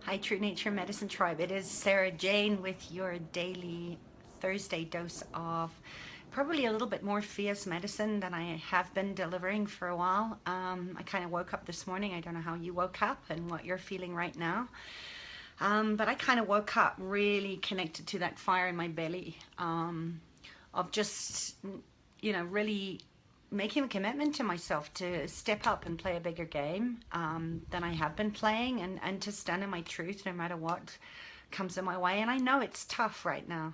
Hi, True Nature Medicine Tribe. It is Sarah Jane with your daily Thursday dose of probably a little bit more fierce medicine than I have been delivering for a while. I kind of woke up this morning. I don't know how you woke up and what you're feeling right now. But I kind of woke up really connected to that fire in my belly of just, really making a commitment to myself to step up and play a bigger game than I have been playing, and to stand in my truth no matter what comes in my way. And I know it's tough right now.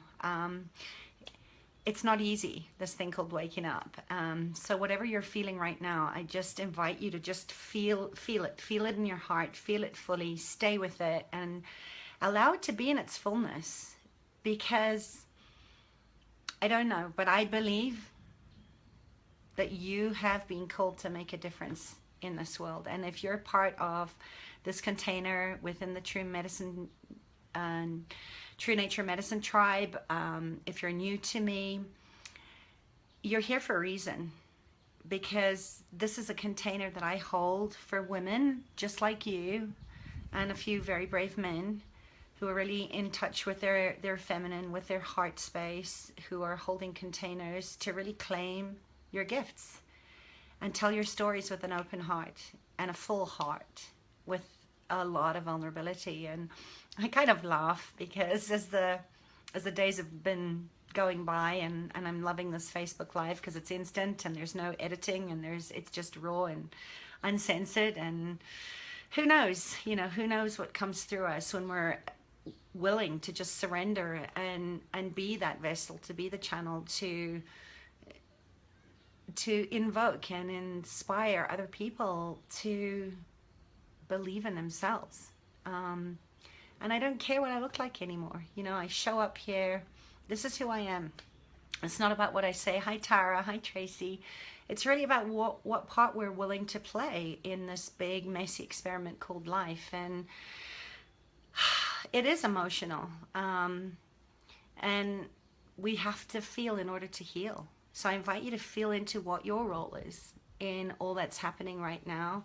It's not easy, this thing called waking up. So whatever you're feeling right now, I just invite you to just feel it in your heart, feel it fully, stay with it, and allow it to be in its fullness. Because I don't know, but I believe that you have been called to make a difference in this world. And if you're part of this container within the True Medicine and True Nature Medicine Tribe, if you're new to me, you're here for a reason, because this is a container that I hold for women just like you and a few very brave men who are really in touch with their feminine, with their heart space, who are holding containers to really claim your gifts and tell your stories with an open heart and a full heart with a lot of vulnerability. And I kind of laugh because as the days have been going by, and I'm loving this Facebook Live because it's instant and there's no editing, and it's just raw and uncensored, and who knows what comes through us when we're willing to just surrender and be that vessel, to be the channel, to invoke and inspire other people to believe in themselves. And I don't care what I look like anymore. I show up here. This is who I am. It's not about what I say. Hi, Tara. Hi, Tracy. It's really about what part we're willing to play in this big, messy experiment called life. And it is emotional. And we have to feel in order to heal. So I invite you to feel into what your role is in all that's happening right now.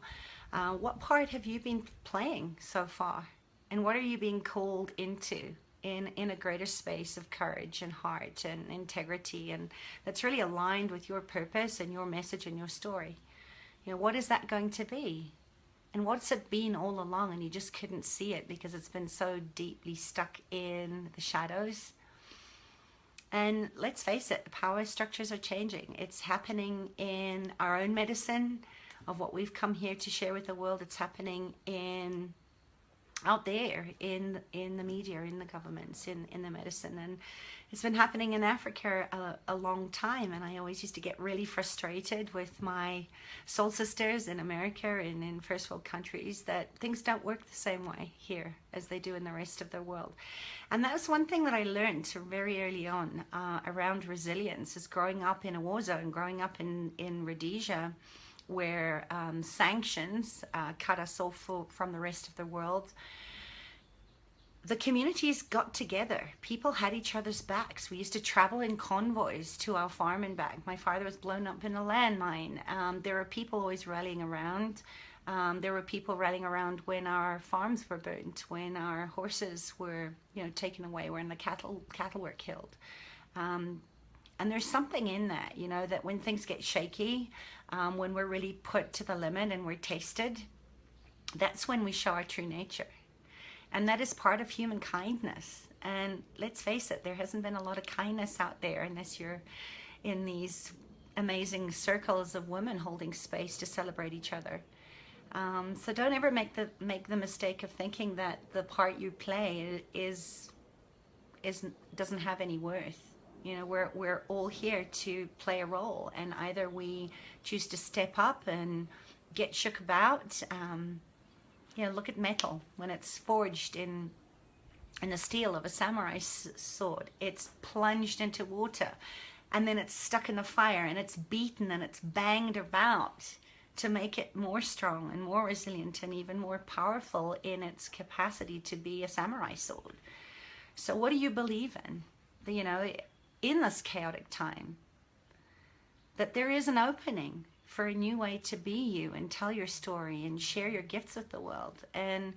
What part have you been playing so far? And what are you being called into in a greater space of courage and heart and integrity, and that's really aligned with your purpose and your message and your story? What is that going to be? And what's it been all along, and you just couldn't see it because it's been so deeply stuck in the shadows? And let's face it, the power structures are changing. It's happening in our own medicine of what we've come here to share with the world. It's happening out there in the media, in the governments, in the medicine. And it's been happening in Africa a long time. And I always used to get really frustrated with my soul sisters in America and in first world countries that things don't work the same way here as they do in the rest of the world. And that was one thing that I learned very early on around resilience, is growing up in a war zone, growing up in Rhodesia, where sanctions cut us off from the rest of the world. The communities got together. People had each other's backs. We used to travel in convoys to our farm and back. My father was blown up in a landmine. There were people always rallying around. There were people rallying around when our farms were burnt, when our horses were, taken away, when the cattle were killed. And there's something in that, that when things get shaky, when we're really put to the limit and we're tested, that's when we show our true nature. And that is part of human kindness. And let's face it, there hasn't been a lot of kindness out there unless you're in these amazing circles of women holding space to celebrate each other. So don't ever make the mistake of thinking that the part you play doesn't have any worth. We're all here to play a role, and either we choose to step up and get shook about. Look at metal when it's forged in the steel of a samurai sword. It's plunged into water, and then it's stuck in the fire, and it's beaten and it's banged about to make it more strong and more resilient and even more powerful in its capacity to be a samurai sword. So what do you believe in? In this chaotic time, that there is an opening for a new way to be you and tell your story and share your gifts with the world. And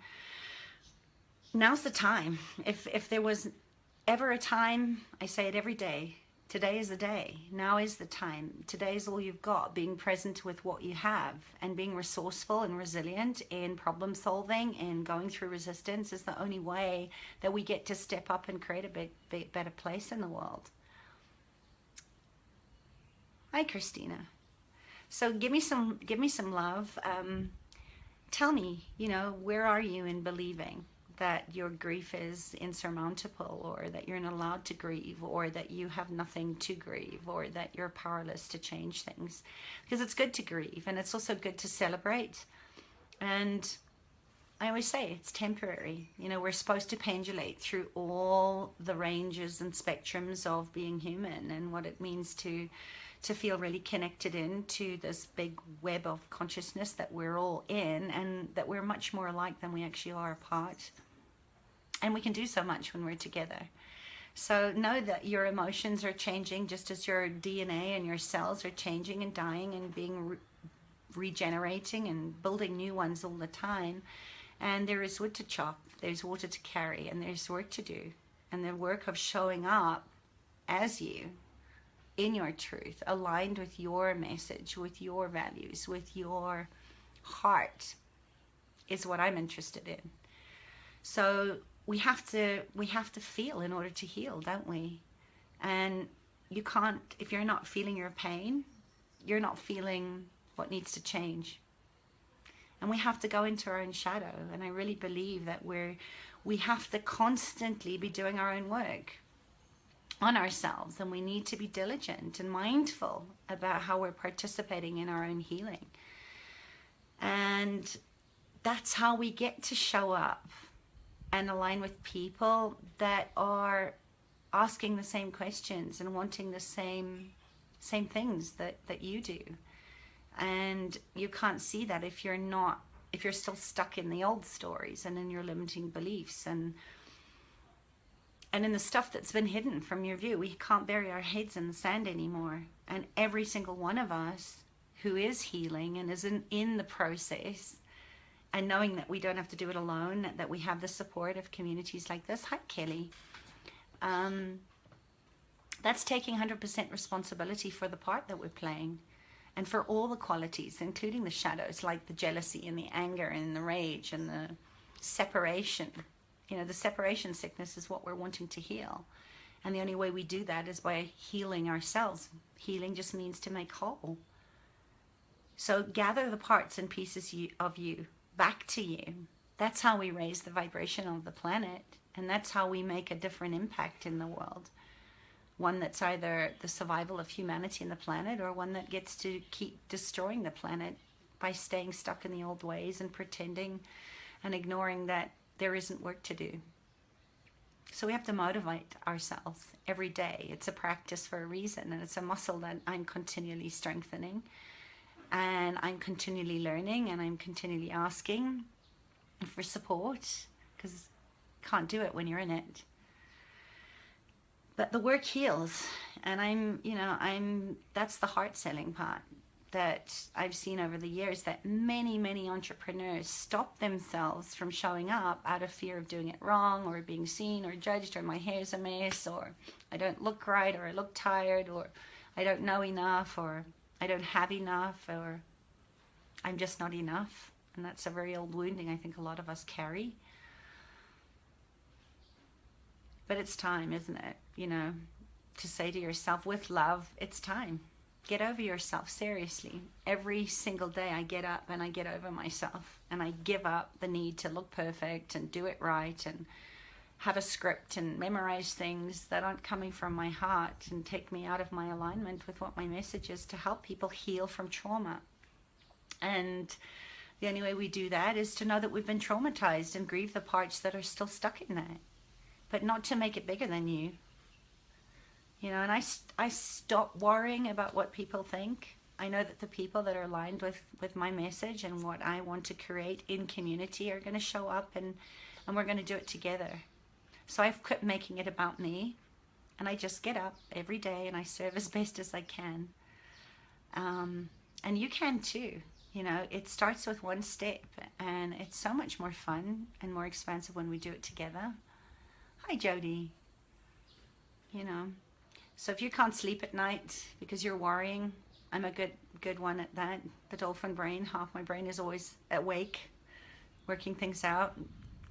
now's the time. If there was ever a time, I say it every day. Today is the day. Now is the time. Today is all you've got. Being present with what you have and being resourceful and resilient in problem solving and going through resistance is the only way that we get to step up and create a big better place in the world. Hi, Christina. So give me some love. Tell me, where are you in believing that your grief is insurmountable, or that you're not allowed to grieve, or that you have nothing to grieve, or that you're powerless to change things? Because it's good to grieve, and it's also good to celebrate. And I always say it's temporary. We're supposed to pendulate through all the ranges and spectrums of being human, and what it means to feel really connected into this big web of consciousness that we're all in, and that we're much more alike than we actually are apart. And we can do so much when we're together. So know that your emotions are changing just as your DNA and your cells are changing and dying and being regenerating and building new ones all the time. And there is wood to chop, there's water to carry, and there's work to do. And the work of showing up as you, in your truth, aligned with your message, with your values, with your heart, is what I'm interested in. So we have to feel in order to heal, don't we? And you can't, if you're not feeling your pain, you're not feeling what needs to change. And we have to go into our own shadow. And I really believe that we have to constantly be doing our own work on ourselves, and we need to be diligent and mindful about how we're participating in our own healing. And that's how we get to show up and align with people that are asking the same questions and wanting the same things that you do. And you can't see that if you're still stuck in the old stories and in your limiting beliefs and in the stuff that's been hidden from your view. We can't bury our heads in the sand anymore. And every single one of us who is healing and is in the process, and knowing that we don't have to do it alone, that we have the support of communities like this. Hi, Kelly. That's taking 100% responsibility for the part that we're playing, and for all the qualities, including the shadows, like the jealousy and the anger and the rage and the separation. The separation sickness is what we're wanting to heal. And the only way we do that is by healing ourselves. Healing just means to make whole. So gather the parts and pieces of you back to you. That's how we raise the vibration of the planet. And that's how we make a different impact in the world. One that's either the survival of humanity and the planet, or one that gets to keep destroying the planet by staying stuck in the old ways and pretending and ignoring that there isn't work to do. So we have to motivate ourselves every day. It's a practice for a reason, and it's a muscle that I'm continually strengthening, and I'm continually learning, and I'm continually asking for support, because you can't do it when you're in it. But the work heals, and that's the heart selling part that I've seen over the years, that many entrepreneurs stop themselves from showing up out of fear of doing it wrong, or being seen or judged, or my hair's a mess, or I don't look right, or I look tired, or I don't know enough, or I don't have enough, or I'm just not enough. And that's a very old wounding I think a lot of us carry. But it's time, isn't it? To say to yourself with love, it's time. Get over yourself, seriously. Every single day I get up and I get over myself, and I give up the need to look perfect and do it right and have a script and memorize things that aren't coming from my heart and take me out of my alignment with what my message is, to help people heal from trauma. And the only way we do that is to know that we've been traumatized and grieve the parts that are still stuck in that, but not to make it bigger than you. And I stop worrying about what people think. I know that the people that are aligned with my message and what I want to create in community are going to show up, and we're going to do it together. So I've quit making it about me, and I just get up every day and I serve as best as I can. And you can too. You know, it starts with one step, and it's so much more fun and more expansive when we do it together. Hi, Jody. You know, so if you can't sleep at night because you're worrying, I'm a good one at that. The dolphin brain, half my brain is always awake, working things out,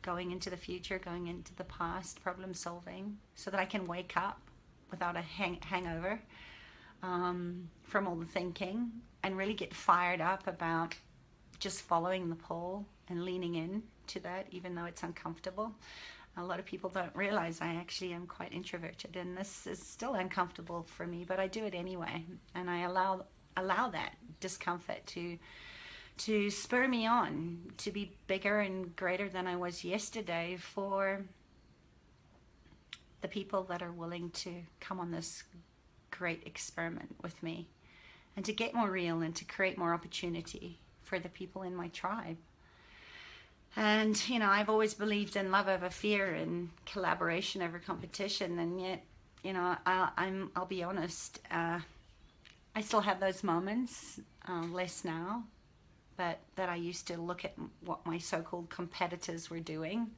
going into the future, going into the past, problem solving, so that I can wake up without a hangover from all the thinking, and really get fired up about just following the pull and leaning in to that, even though it's uncomfortable. A lot of people don't realize I actually am quite introverted, and this is still uncomfortable for me, but I do it anyway, and I allow that discomfort to spur me on to be bigger and greater than I was yesterday for the people that are willing to come on this great experiment with me, and to get more real and to create more opportunity for the people in my tribe. And, you know, I've always believed in love over fear and collaboration over competition. And yet, you know, I'll be honest, I still have those moments, less now, but that I used to look at what my so-called competitors were doing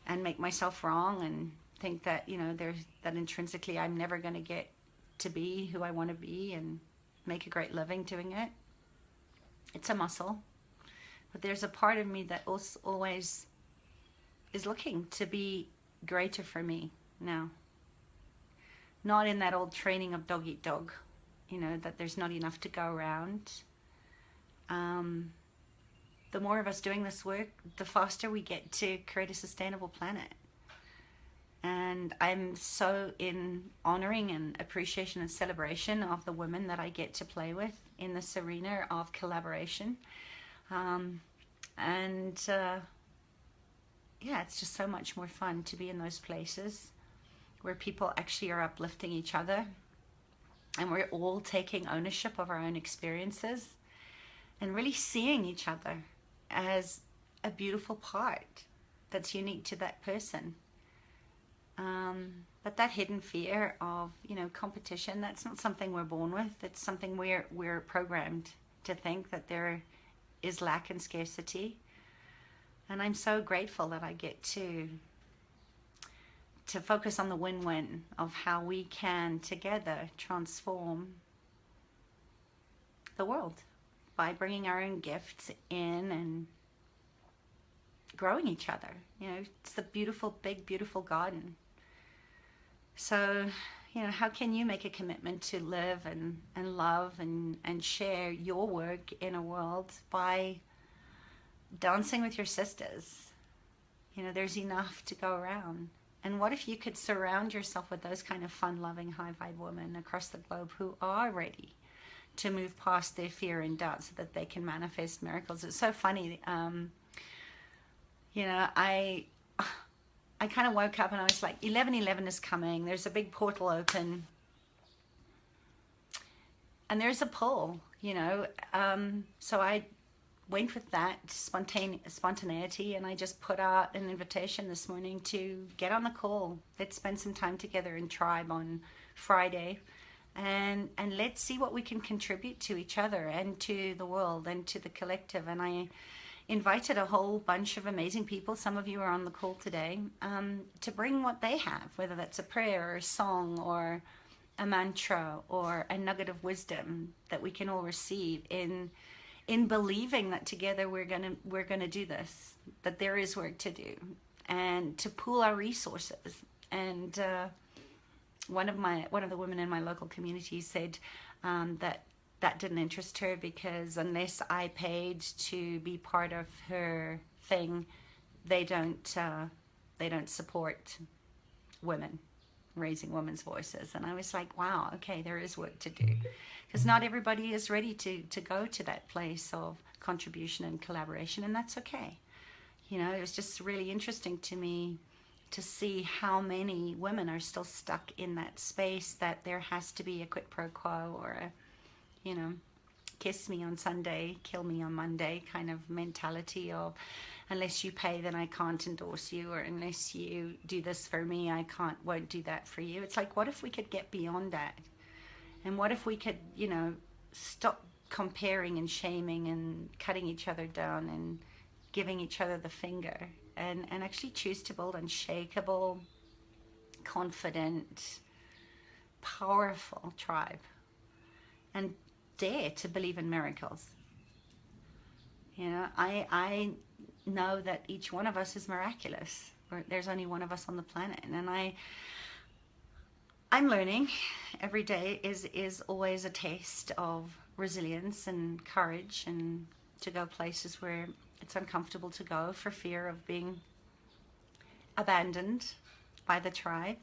and make myself wrong and think that, you know, that intrinsically I'm never going to get to be who I want to be and make a great living doing it. It's a muscle. But there's a part of me that also always is looking to be greater for me now. Not in that old training of dog eat dog, you know, that there's not enough to go around. The more of us doing this work, the faster we get to create a sustainable planet. And I'm so in honoring and appreciation and celebration of the women that I get to play with in this arena of collaboration. Yeah, it's just so much more fun to be in those places where people actually are uplifting each other, and we're all taking ownership of our own experiences and really seeing each other as a beautiful part that's unique to that person. But that hidden fear of, you know, competition, that's not something we're born with. It's something we're programmed to think, that there is lack and scarcity. And I'm so grateful that I get to focus on the win-win of how we can together transform the world by bringing our own gifts in and growing each other. You know, it's the beautiful, big, beautiful garden. So, you know, how can you make a commitment to live and love and share your work in a world by dancing with your sisters? You know, there's enough to go around. And what if you could surround yourself with those kind of fun-loving, high-vibe women across the globe who are ready to move past their fear and doubt so that they can manifest miracles? It's so funny. You know, I kind of woke up and I was like, 11/11 is coming. There's a big portal open. And there's a pull, you know. So I went with that spontaneity, and I just put out an invitation this morning to get on the call. Let's spend some time together in tribe on Friday. And let's see what we can contribute to each other and to the world and to the collective. And I invited a whole bunch of amazing people, some of you are on the call today, to bring what they have, whether that's a prayer or a song or a mantra or a nugget of wisdom that we can all receive in believing that together we're gonna do this, that there is work to do, and to pool our resources. And one of the women in my local community said that didn't interest her, because unless I paid to be part of her thing, they don't support women, raising women's voices. And I was like, wow, okay, there is work to do, because not everybody is ready to go to that place of contribution and collaboration, and that's okay. You know, it was just really interesting to me to see how many women are still stuck in that space, that there has to be a quid pro quo or a, you know, kiss me on Sunday, kill me on Monday kind of mentality of, unless you pay, then I can't endorse you, or unless you do this for me, I won't do that for you. It's like, what if we could get beyond that? And what if we could, you know, stop comparing and shaming and cutting each other down and giving each other the finger, and actually choose to build unshakable, confident, powerful tribe, and dare to believe in miracles. You know, I know that each one of us is miraculous. There's only one of us on the planet, and I'm learning every day is always a taste of resilience and courage, and to go places where it's uncomfortable to go for fear of being abandoned by the tribe.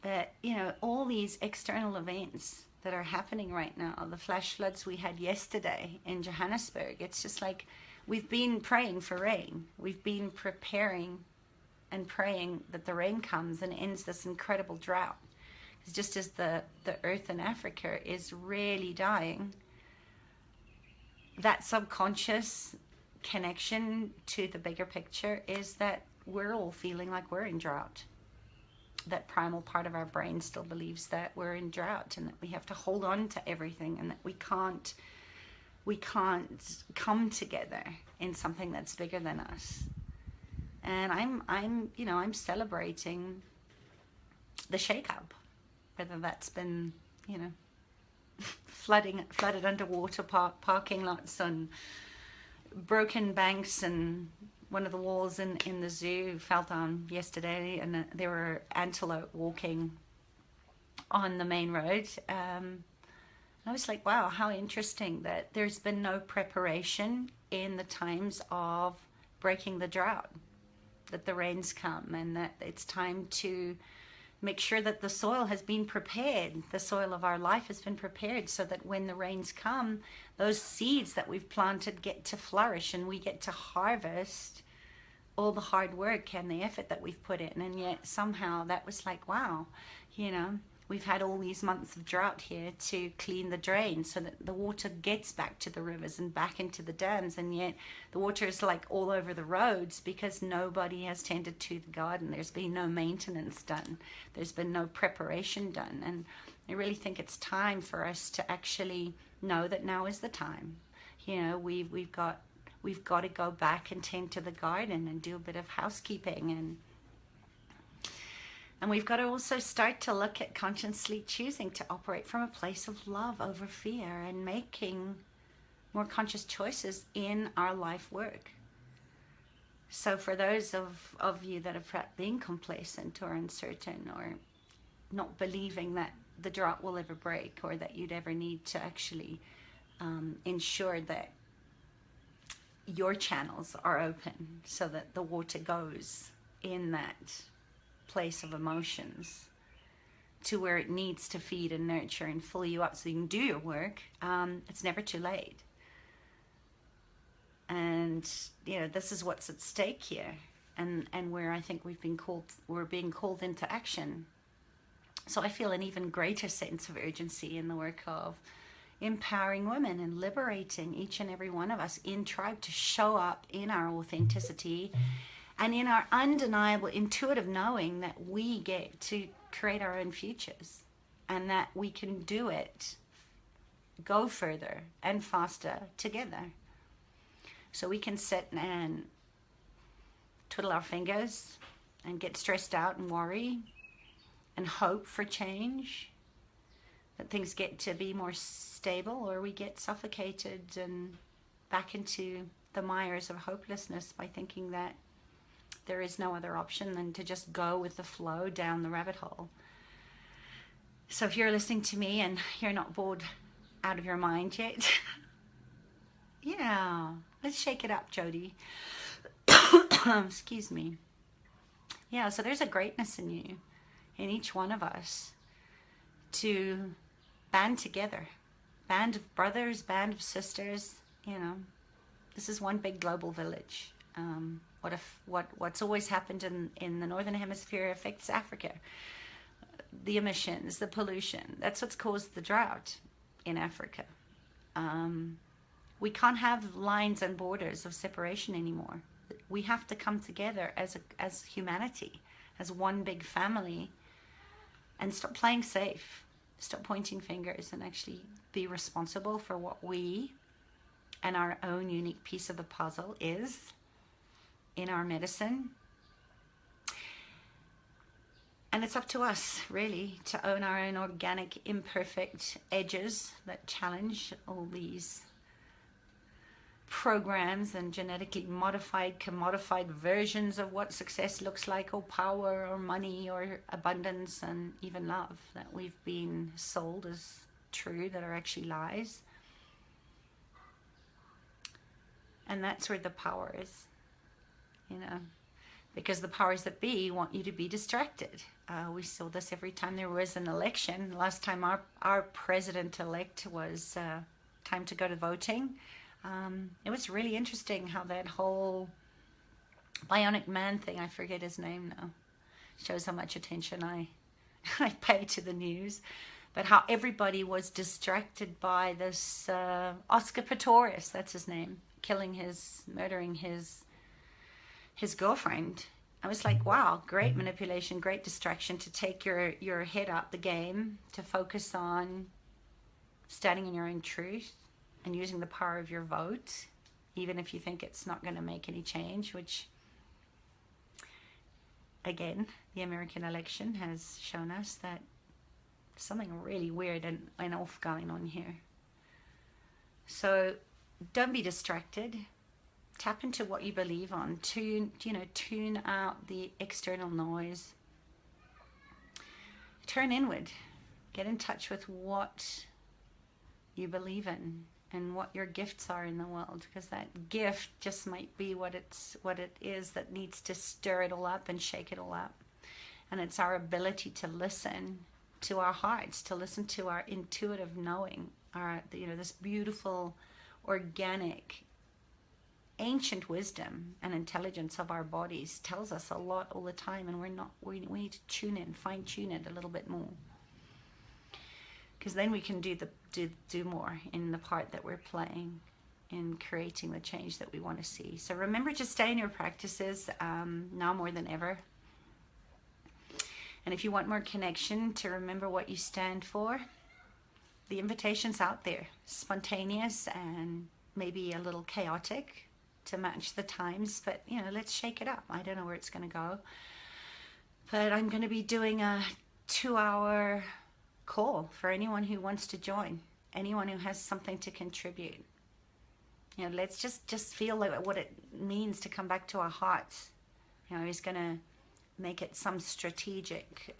But, you know, all these external events that are happening right now, the flash floods we had yesterday in Johannesburg, it's just like we've been praying for rain. We've been preparing and praying that the rain comes and ends this incredible drought. It's just as the earth in Africa is really dying, that subconscious connection to the bigger picture is that we're all feeling like we're in drought. That primal part of our brain still believes that we're in drought and that we have to hold on to everything, and that we can't come together in something that's bigger than us. And I'm celebrating the shake-up, whether that's been, you know, flooded underwater parking lots and broken banks, and one of the walls in the zoo fell down yesterday, and there were antelope walking on the main road. I was like, wow, how interesting that there's been no preparation in the times of breaking the drought, that the rains come, and that it's time to make sure that the soil has been prepared. The soil of our life has been prepared so that when the rains come, those seeds that we've planted get to flourish, and we get to harvest all the hard work and the effort that we've put in. And yet somehow that was like, wow, you know, we've had all these months of drought here to clean the drain so that the water gets back to the rivers and back into the dams, and yet the water is like all over the roads because nobody has tended to the garden. There's been no maintenance done. There's been no preparation done. And I really think it's time for us to actually know that now is the time. You know, we've got to go back and tend to the garden and do a bit of housekeeping, and we've got to also start to look at consciously choosing to operate from a place of love over fear, and making more conscious choices in our life work. So for those of you that have been complacent or uncertain, or not believing that the drought will ever break, or that you'd ever need to actually ensure that your channels are open so that the water goes in that place of emotions to where it needs to feed and nurture and fill you up so you can do your work, it's never too late. And you know, this is what's at stake here, and where I think we're being called into action. So I feel an even greater sense of urgency in the work of empowering women and liberating each and every one of us in tribe to show up in our authenticity and in our undeniable intuitive knowing that we get to create our own futures, and that we can do it, go further and faster together. So we can sit and twiddle our fingers and get stressed out and worry and hope for change, that things get to be more stable, or we get suffocated and back into the mires of hopelessness by thinking that there is no other option than to just go with the flow down the rabbit hole. So if you're listening to me and you're not bored out of your mind yet, yeah, let's shake it up, Jody. Excuse me. Yeah, so there's a greatness in you, in each one of us, to band together, band of brothers, band of sisters. You know, this is one big global village. What's always happened in the Northern Hemisphere affects Africa. The emissions, the pollution, that's what's caused the drought in Africa. We can't have lines and borders of separation anymore. We have to come together as humanity, as one big family, and stop playing safe. Stop pointing fingers and actually be responsible for what we and our own unique piece of the puzzle is in our medicine. And it's up to us, really, to own our own organic, imperfect edges that challenge all these programs and genetically modified, commodified versions of what success looks like, or power, or money, or abundance, and even love that we've been sold as true that are actually lies. And that's where the power is, you know, because the powers that be want you to be distracted. We saw this every time there was an election. Last time our president-elect was time to go to voting. It was really interesting how that whole bionic man thing, I forget his name now, shows how much attention I pay to the news, but how everybody was distracted by this Oscar Pistorius, that's his name, murdering his girlfriend. I was like, wow, great manipulation, great distraction to take your head out the game, to focus on standing in your own truth and using the power of your vote, even if you think it's not going to make any change, which, again, the American election has shown us that something really weird and off going on here. So don't be distracted. Tap into what you believe on. Tune out the external noise. Turn inward. Get in touch with what you believe in and what your gifts are in the world, because that gift just might be what it is that needs to stir it all up and shake it all up. And it's our ability to listen to our hearts, to listen to our intuitive knowing, this beautiful, organic, ancient wisdom and intelligence of our bodies tells us a lot all the time, and we need to tune in, fine tune it a little bit more, because then we can do more in the part that we're playing in creating the change that we want to see. So remember to stay in your practices now more than ever. And if you want more connection, to remember what you stand for, the invitation's out there, spontaneous and maybe a little chaotic to match the times, but let's shake it up. I don't know where it's going to go, but I'm going to be doing a 2-hour call for anyone who wants to join, anyone who has something to contribute. Let's just feel like what it means to come back to our hearts. He's going to make it some strategic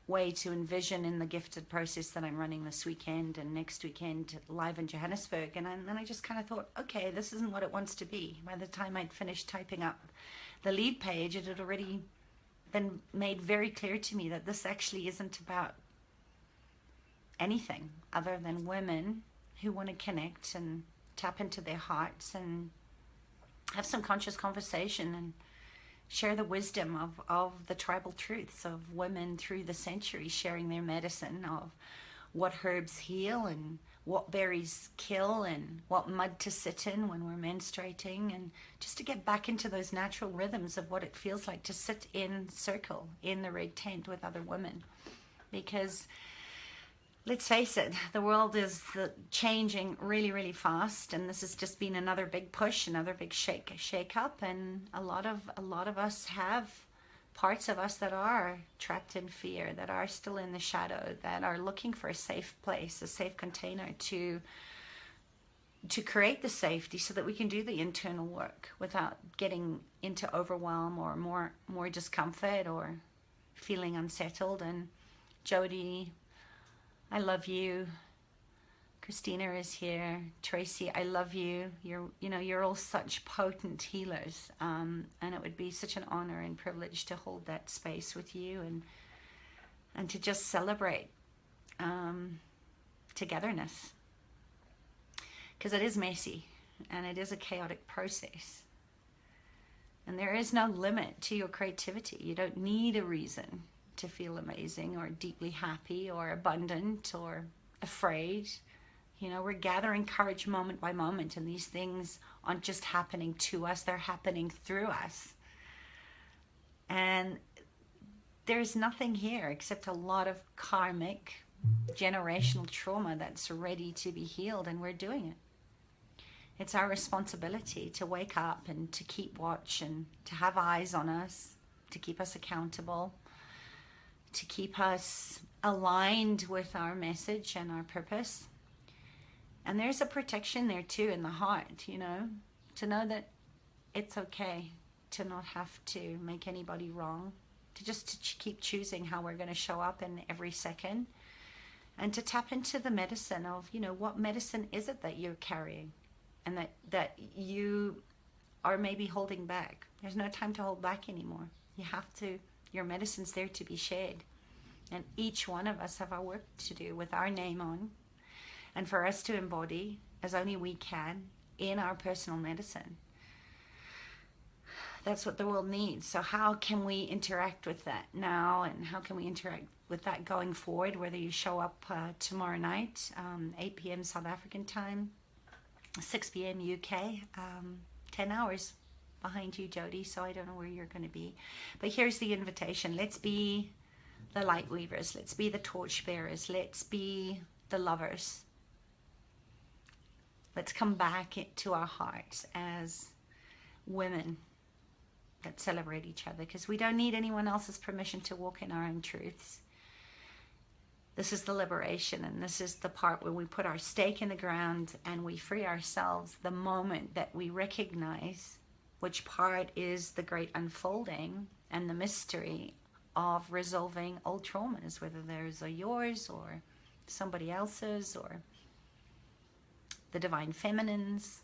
way to envision in the gifted process that I'm running this weekend and next weekend live in Johannesburg. And then I just kind of thought, okay, this isn't what it wants to be. By the time I'd finished typing up the lead page, it had already been made very clear to me that this actually isn't about anything other than women who want to connect and tap into their hearts and have some conscious conversation and share the wisdom of the tribal truths of women through the centuries, sharing their medicine of what herbs heal and what berries kill and what mud to sit in when we're menstruating, and just to get back into those natural rhythms of what it feels like to sit in circle in the red tent with other women. Because let's face it, the world is changing really, really fast, and this has just been another big push, another big shake up, and a lot of us have parts of us that are trapped in fear, that are still in the shadow, that are looking for a safe place, a safe container to create the safety so that we can do the internal work without getting into overwhelm or more discomfort or feeling unsettled. And Jody, I love you. Christina is here. Tracy, I love you. You're all such potent healers, and it would be such an honor and privilege to hold that space with you and to just celebrate togetherness, because it is messy and it is a chaotic process, and there is no limit to your creativity. You don't need a reason to feel amazing or deeply happy or abundant or afraid. We're gathering courage moment by moment, and these things aren't just happening to us, they're happening through us. And there's nothing here except a lot of karmic generational trauma that's ready to be healed, and we're doing it. It's our responsibility to wake up and to keep watch and to have eyes on us, to keep us accountable, to keep us aligned with our message and our purpose. And there's a protection there too in the heart, you know, to know that it's okay to not have to make anybody wrong, to just keep choosing how we're going to show up in every second, and to tap into the medicine of, you know, what medicine is it that you're carrying and that you are maybe holding back. There's no time to hold back anymore. You have to, your medicine's there to be shared. And each one of us have our work to do with our name on, and for us to embody as only we can in our personal medicine. That's what the world needs. So how can we interact with that now, and how can we interact with that going forward, whether you show up tomorrow night, 8 p.m. South African time, 6 p.m. UK, 10 hours behind you, Jody, so I don't know where you're going to be. But here's the invitation. Let's be the light weavers. Let's be the torch bearers. Let's be the lovers. Let's come back to our hearts as women that celebrate each other, because we don't need anyone else's permission to walk in our own truths. This is the liberation, and this is the part where we put our stake in the ground and we free ourselves the moment that we recognize which part is the great unfolding and the mystery of resolving old traumas, whether those are yours or somebody else's or the divine feminines,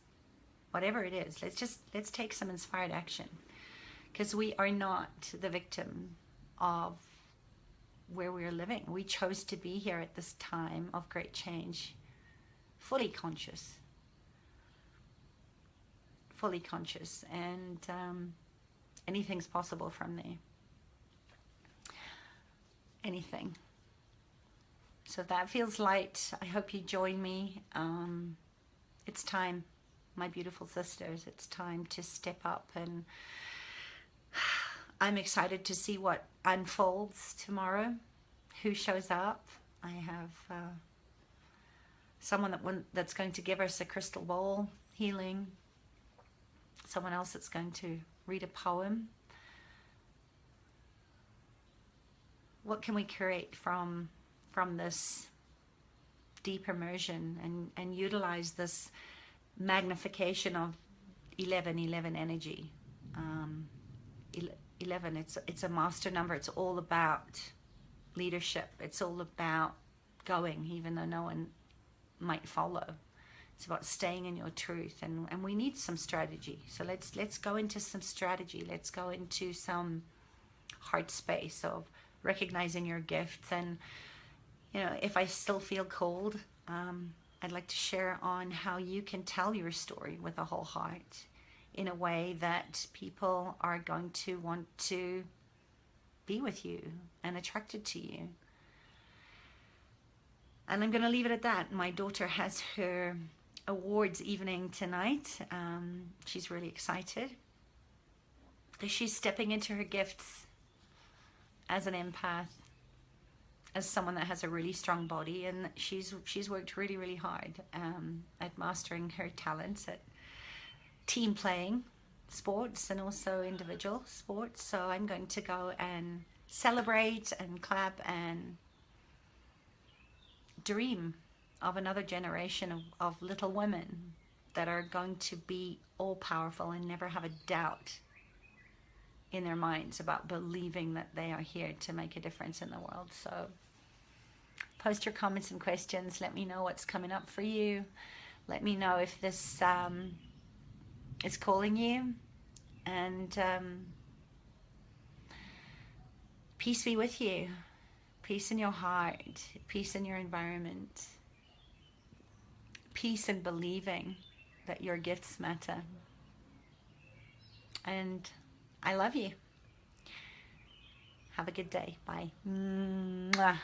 whatever it is. Let's take some inspired action, because we are not the victim of where we're living. We chose to be here at this time of great change, fully conscious, and anything's possible from there. Anything. So if that feels light, I hope you join me. It's time, my beautiful sisters. It's time to step up, and I'm excited to see what unfolds tomorrow, who shows up. I have someone that's going to give us a crystal ball healing, someone else that's going to read a poem. What can we create from this deep immersion and utilize this magnification of 11 energy? 11, it's a master number. It's all about leadership. It's all about going even though no one might follow. It's about staying in your truth, and we need some strategy. So let's go into some strategy. Let's go into some heart space of recognizing your gifts. And you know, if I still feel cold, I'd like to share on how you can tell your story with a whole heart in a way that people are going to want to be with you and attracted to you. And I'm going to leave it at that. My daughter has her awards evening tonight. She's really excited. She's stepping into her gifts as an empath, as someone that has a really strong body, and she's worked really, really hard at mastering her talents at team playing sports and also individual sports. So I'm going to go and celebrate and clap and dream of another generation of little women that are going to be all powerful and never have a doubt in their minds about believing that they are here to make a difference in the world. So post your comments and questions. Let me know what's coming up for you. Let me know if this is calling you. And peace be with you. Peace in your heart. Peace in your environment. Peace in believing that your gifts matter. And I love you. Have a good day. Bye. Mwah.